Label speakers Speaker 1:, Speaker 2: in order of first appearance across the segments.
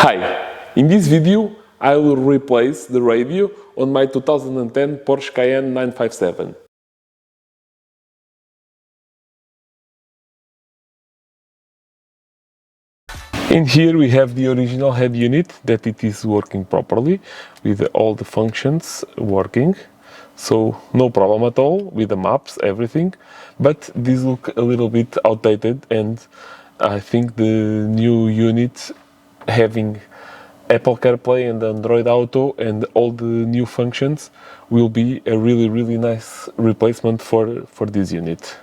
Speaker 1: Hi, in this video I will replace the radio on my 2010 Porsche Cayenne 957. In here we have the original head unit that it is working properly with all the functions working, so no problem at all with the maps, everything, but these look a little bit outdated, and I think the new unit having Apple CarPlay and Android Auto and all the new functions will be a really nice replacement for this unit.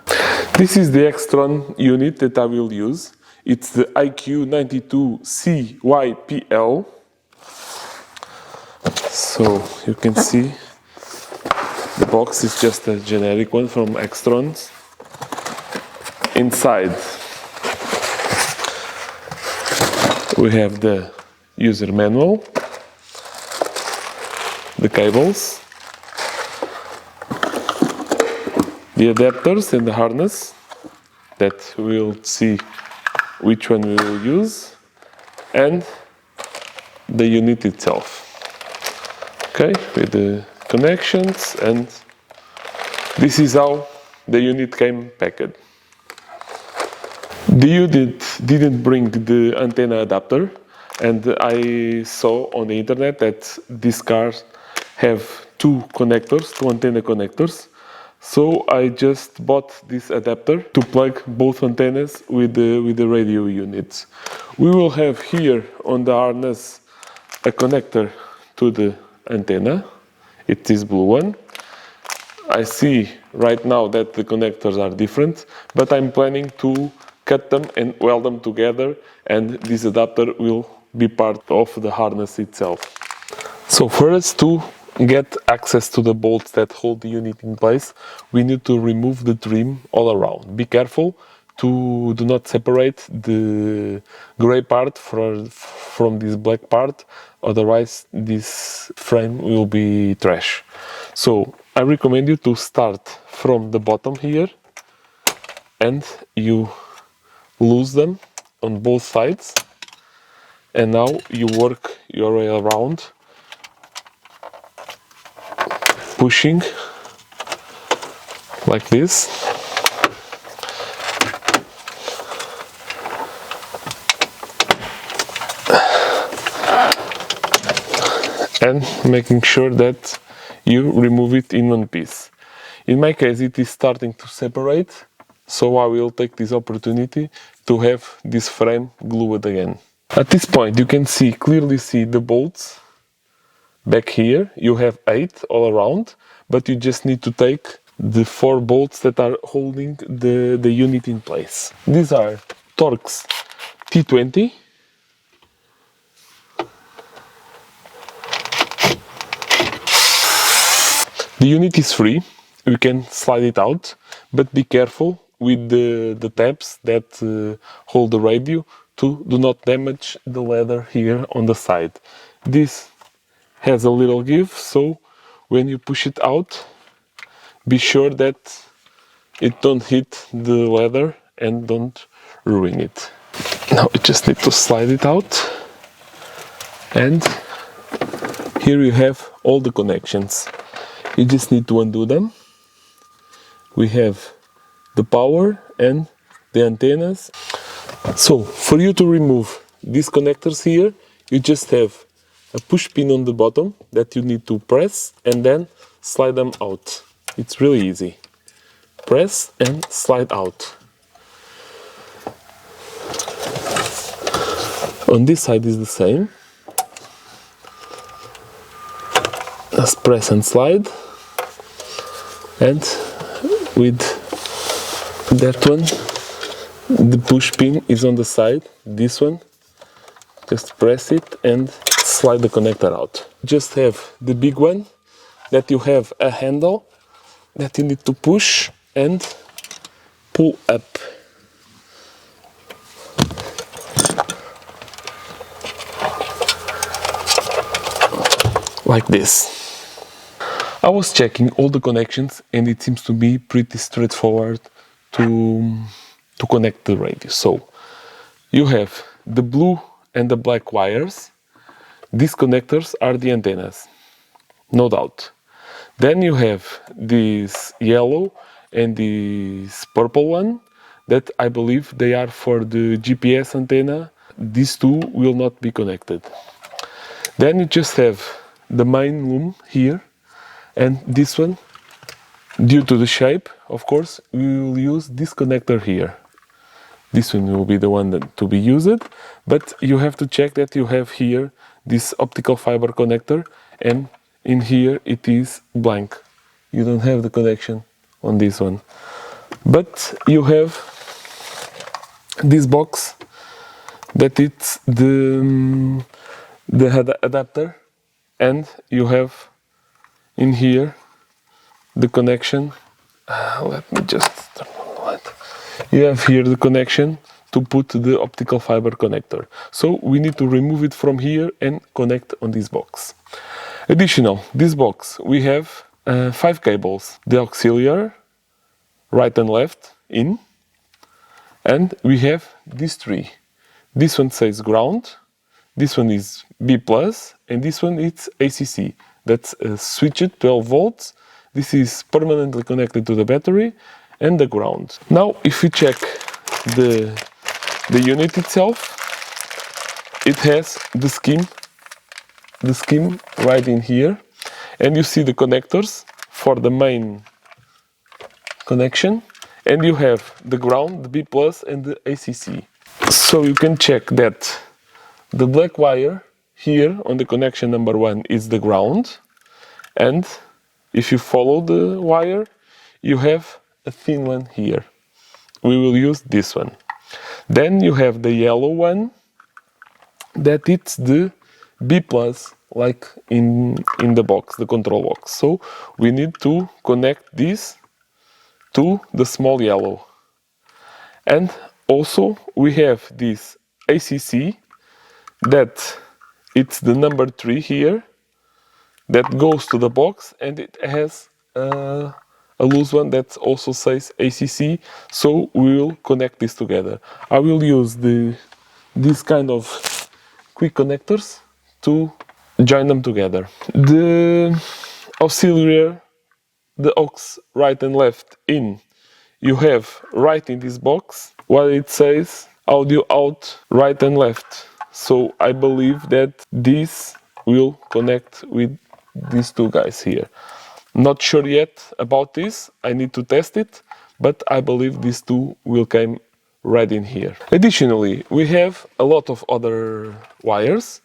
Speaker 1: This is the XTRONS unit that I will use. It's the IQ92CYPL. So you can see the box is just a generic one from XTRONS. Inside we have the user manual, the cables, the adapters and the harness that we'll see which one we will use, and the unit itself. Okay, with the connections, and this is how the unit came packed. The unit didn't bring the antenna adapter, and I saw on the internet that these cars have two antenna connectors. So I just bought this adapter to plug both antennas with the radio units. We will have here on the harness a connector to the antenna. It is blue one. I see right now that the connectors are different, but I'm planning to cut them and weld them together, and this adapter will be part of the harness itself. So for us to get access to the bolts that hold the unit in place, we need to remove the trim all around. Be careful to do not separate the gray part from this black part, otherwise this frame will be trash. So I recommend you to start from the bottom here, and you loose them on both sides, and now you work your way around, pushing like this, and making sure that you remove it in one piece. In my case it is starting to separate, so I will take this opportunity to have this frame glued again. At this point you can clearly see the bolts. Back here you have 8 all around, but you just need to take the 4 bolts that are holding the unit in place. These are Torx T20. The unit is free, you can slide it out, but be careful with the tabs that hold the radio to do not damage the leather here on the side. This has a little give, so when you push it out, be sure that it don't hit the leather and don't ruin it. Now you just need to slide it out, and here you have all the connections. You just need to undo them. We have the power and the antennas. So for you to remove these connectors here, you just have a push pin on the bottom that you need to press and then slide them out. It's really easy. Press and slide out. On this side is the same. Just press and slide. And with that one, the push pin is on the side, this one. Just press it and slide the connector out. Just have the big one that you have a handle that you need to push and pull up. Like this. I was checking all the connections and it seems to be pretty straightforward to connect the radio. So you have the blue and the black wires, these connectors are the antennas, no doubt. Then you have this yellow and this purple one that I believe they are for the GPS antenna. These two will not be connected. Then you just have the main loom here, and this one, due to the shape, of course, we will use this connector here. This one will be the one to be used, but you have to check that you have here this optical fiber connector, and in here it is blank. You don't have the connection on this one. But you have this box that it's the adapter, and you have in here the connection. Let me just turn on the light. You have here the connection to put the optical fiber connector. So we need to remove it from here and connect on this box. Additional, this box, we have 5 cables. The auxiliary, right and left, in. And we have these 3. This one says ground, this one is B+, and this one is ACC. That's switched 12 volts. This is permanently connected to the battery and the ground. Now, if we check the unit itself, it has the scheme right in here, and you see the connectors for the main connection, and you have the ground, the B+, and the ACC. So you can check that the black wire here on the connection number 1 is the ground, and if you follow the wire, you have a thin one here. We will use this one. Then you have the yellow one, that it's the B+, like in the box, the control box. So we need to connect this to the small yellow. And also we have this ACC, that it's the number 3 here, that goes to the box, and it has a loose one that also says ACC, so we will connect this together. I will use these kind of quick connectors to join them together. The auxiliary, the aux right and left in, you have right in this box what it says audio out right and left. So I believe that this will connect with these 2 guys here. Not sure yet about this, I need to test it, but I believe these 2 will come right in here. Additionally, we have a lot of other wires.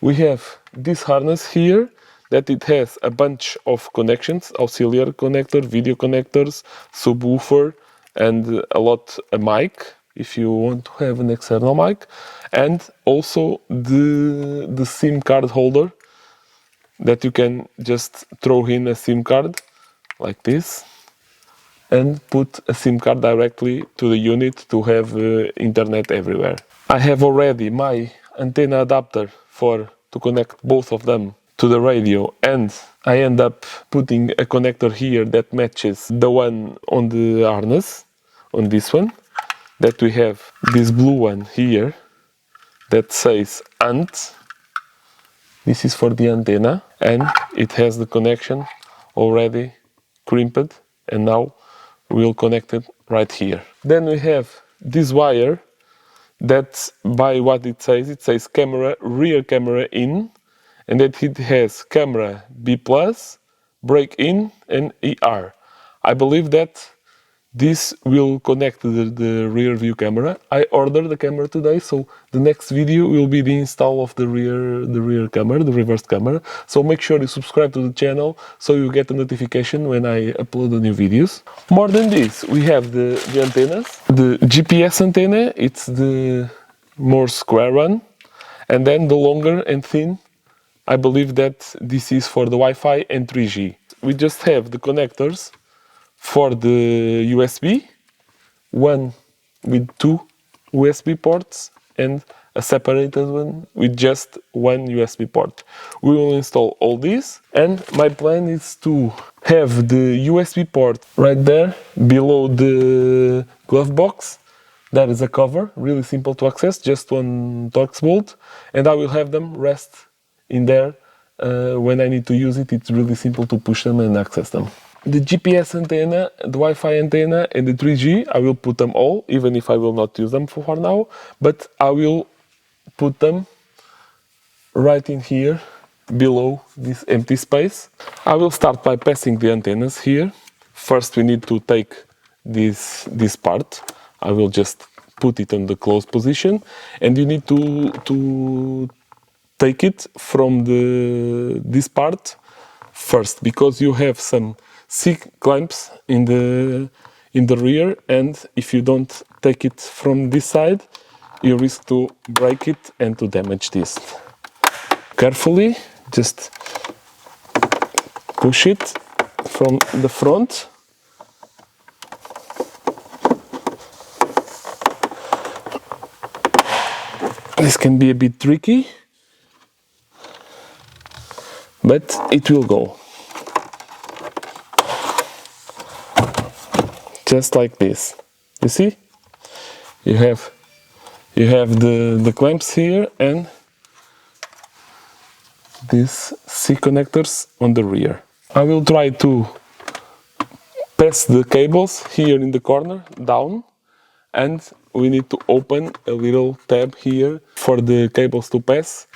Speaker 1: We have this harness here, that it has a bunch of connections, auxiliary connector, video connectors, subwoofer, and a mic, if you want to have an external mic, and also the SIM card holder, that you can just throw in a SIM card like this and put a SIM card directly to the unit to have internet everywhere. I have already my antenna adapter to connect both of them to the radio, and I end up putting a connector here that matches the one on the harness, on this one, that we have this blue one here that says ANT. This is for the antenna, and it has the connection already crimped, and now we'll connect it right here. Then we have this wire that, by what it says camera, rear camera in, and that it has camera B+, brake in, and ER. I believe that this will connect to the rear view camera. I ordered the camera today, so the next video will be the install of the rear camera, the reverse camera. So make sure you subscribe to the channel so you get a notification when I upload the new videos. More than this, we have the antennas. The GPS antenna, it's the more square one, and then the longer and thin, I believe that this is for the Wi-Fi and 3G. We just have the connectors for the USB, one with 2 USB ports and a separated one with just 1 USB port. We will install all these, and my plan is to have the USB port right there below the glove box There is a cover, really simple to access, just one Torx bolt, and I will have them rest in there. When I need to use it, it's really simple to push them and access them. The GPS antenna, the Wi-Fi antenna, and the 3G, I will put them all, even if I will not use them for now, but I will put them right in here, below this empty space. I will start by passing the antennas here. First we need to take this part. I will just put it in the closed position, and you need to take it from this part first, because you have some C-clamps in the rear, and if you don't take it from this side, you risk to break it and to damage this. Carefully, just push it from the front. This can be a bit tricky, but it will go. Just like this. You see? You have the clamps here and these C connectors on the rear. I will try to pass the cables here in the corner down, and we need to open a little tab here for the cables to pass.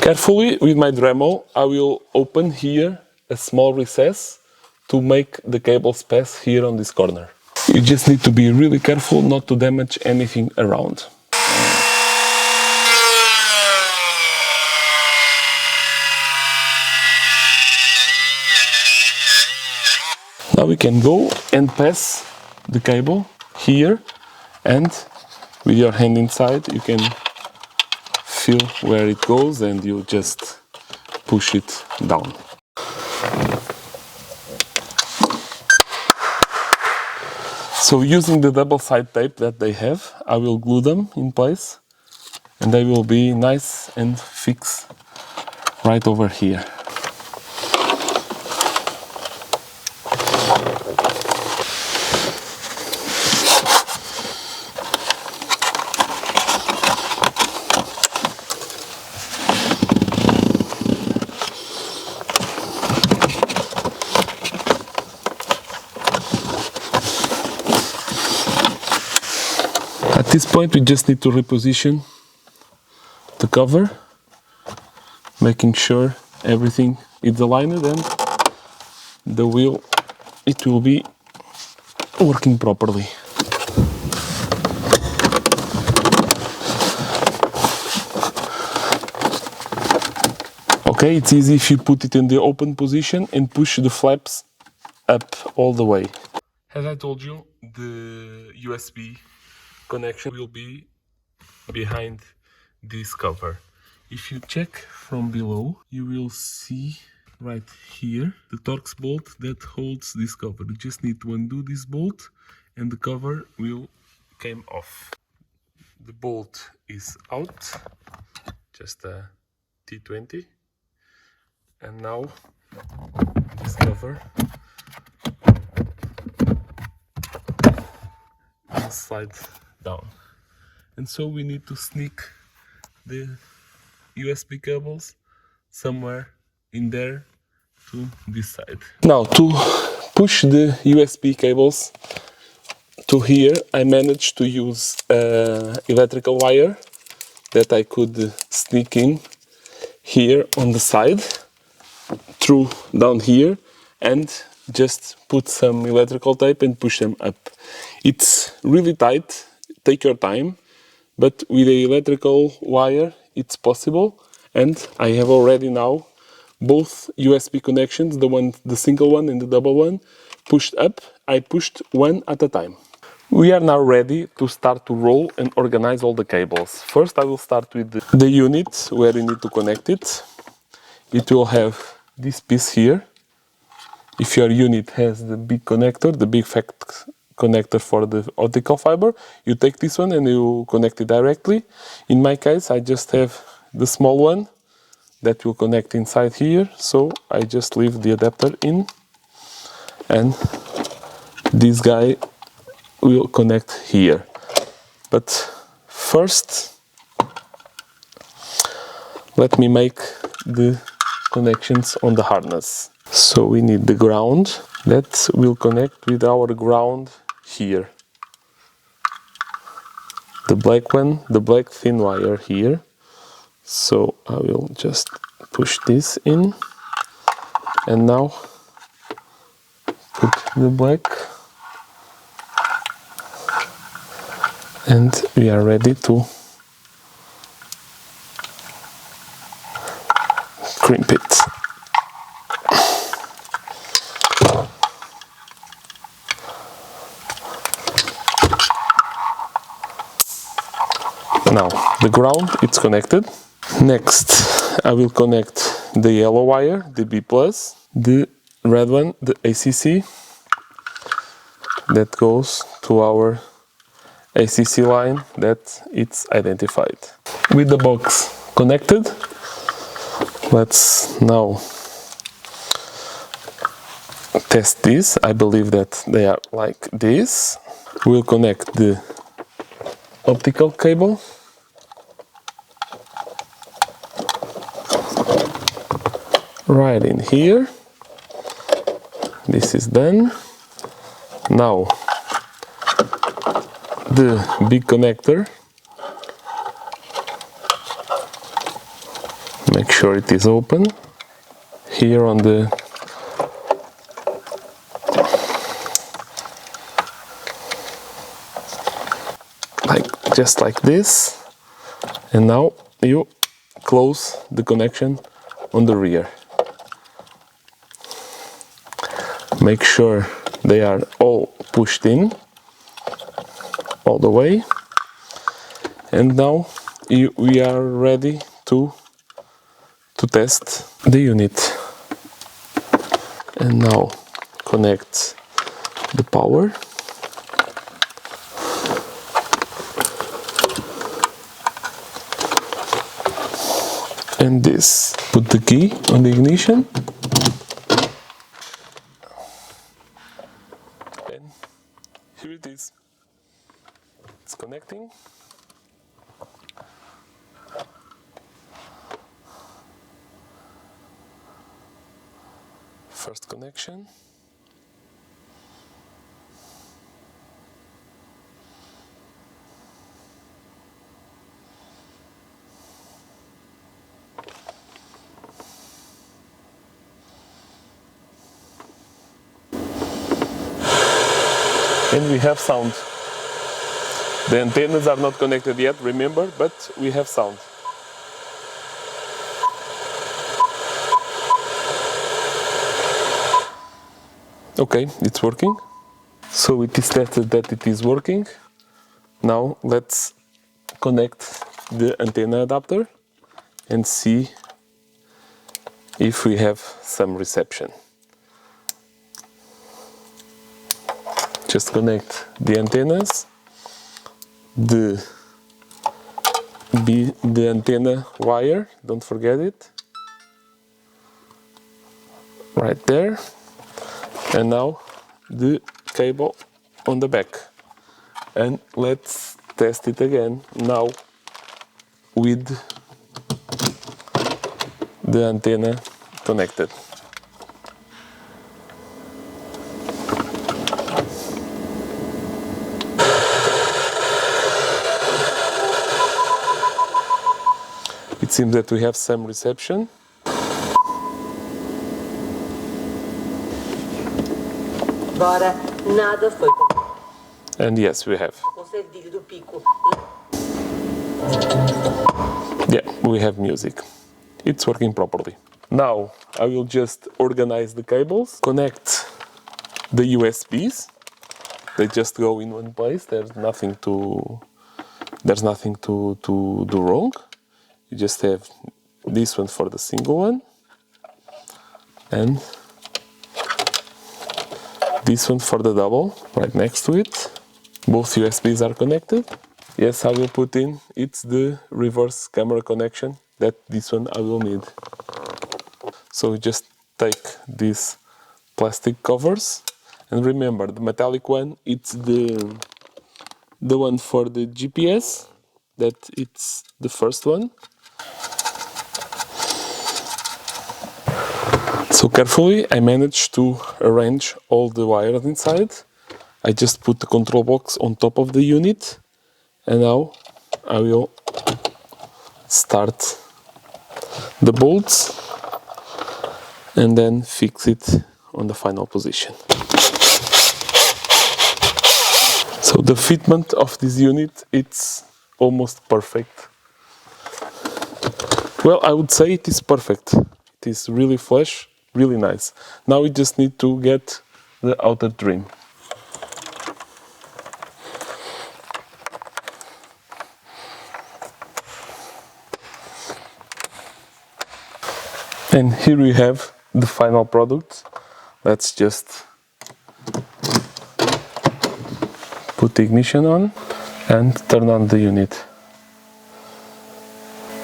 Speaker 1: Carefully with my Dremel, I will open here a small recess to make the cables pass here on this corner. You just need to be really careful not to damage anything around. Now we can go and pass the cable here, and with your hand inside you can feel where it goes and you just push it down. So using the double side tape that they have, I will glue them in place, and they will be nice and fixed right over here. At this point we just need to reposition the cover, making sure everything is aligned, and the wheel, it will be working properly. Okay, it's easy if you put it in the open position and push the flaps up all the way. As I told you, the USB connection will be behind this cover. If you check from below, you will see right here the Torx bolt that holds this cover. You just need to undo this bolt and the cover will come off. The bolt is out, just a T20, and now this cover will slide down. And so we need to sneak the USB cables somewhere in there to this side. Now to push the USB cables to here, I managed to use electrical wire that I could sneak in here on the side through down here, and just put some electrical tape and push them up. It's really tight, take your time, but with the electrical wire it's possible, and I have already now both USB connections, the single one and the double one, pushed up. I pushed one at a time. We are now ready to start to roll and organize all the cables. First I will start with the unit where you need to connect it. It will have this piece here. If your unit has the big connector, the big fat connector for the optical fiber, you take this one and you connect it directly. In my case, I just have the small one that will connect inside here, so I just leave the adapter in, and this guy will connect here. But first, let me make the connections on the harness. So we need the ground that will connect with our ground here. The black one, the black thin wire here. So I will just push this in, and now put the black, and we are ready to crimp it. Now the ground, it's connected. Next I will connect the yellow wire, the B+, the red one, the ACC, that goes to our ACC line that it's identified. With the box connected, let's now test this. I believe that they are like this. We'll connect the optical cable. Right in here. This is done. Now the big connector, make sure it is open. Here on the just like this, and now you close the connection on the rear. Make sure they are all pushed in all the way, and now we are ready to test the unit. And now connect the power. And this, put the key on the ignition. And here it is. It's connecting. First connection. And we have sound. The antennas are not connected yet, remember, but we have sound. Okay, it's working. So it is tested that it is working. Now let's connect the antenna adapter and see if we have some reception. Just connect the antennas, the antenna wire, don't forget it, right there, and now the cable on the back. And let's test it again now with the antenna connected. It seems that we have some reception.
Speaker 2: Agora nada foi.
Speaker 1: And yes, we have.
Speaker 2: O cedilho do pico.
Speaker 1: Yeah, we have music. It's working properly. Now I will just organize the cables, connect the USBs. They just go in one place. There's nothing to do wrong. You just have this one for the single one, and this one for the double, right next to it. Both USBs are connected. Yes, I will put in, it's the reverse camera connection that this one I will need. So just take these plastic covers, and remember, the metallic one, it's the the one for the GPS, that it's the first one. So carefully I managed to arrange all the wires inside. I just put the control box on top of the unit, and now I will start the bolts and then fix it on the final position. So the fitment of this unit, it's almost perfect. Well, I would say it is perfect. It is really flush, really nice. Now we just need to get the outer trim. And here we have the final product. Let's just put the ignition on and turn on the unit.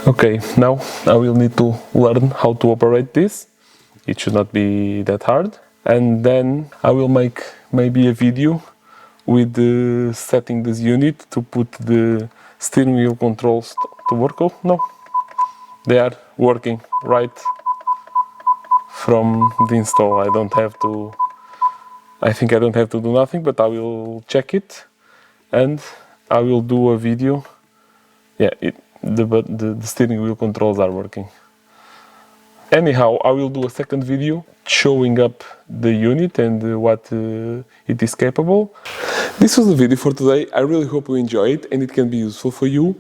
Speaker 1: Okay, now I will need to learn how to operate this. It should not be that hard. And then I will make maybe a video with setting this unit to put the steering wheel controls to work. Oh, no, they are working right from the install. I think I don't have to do nothing, but I will check it and I will do a video. Yeah, the steering wheel controls are working. Anyhow, I will do a second video showing up the unit and what it is capable. This was the video for today. I really hope you enjoy it and it can be useful for you.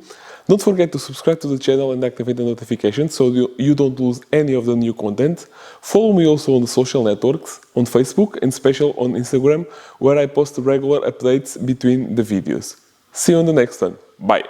Speaker 1: Don't forget to subscribe to the channel and activate the notifications so you don't lose any of the new content. Follow me also on the social networks, on Facebook and special on Instagram, where I post regular updates between the videos. See you on the next one. Bye!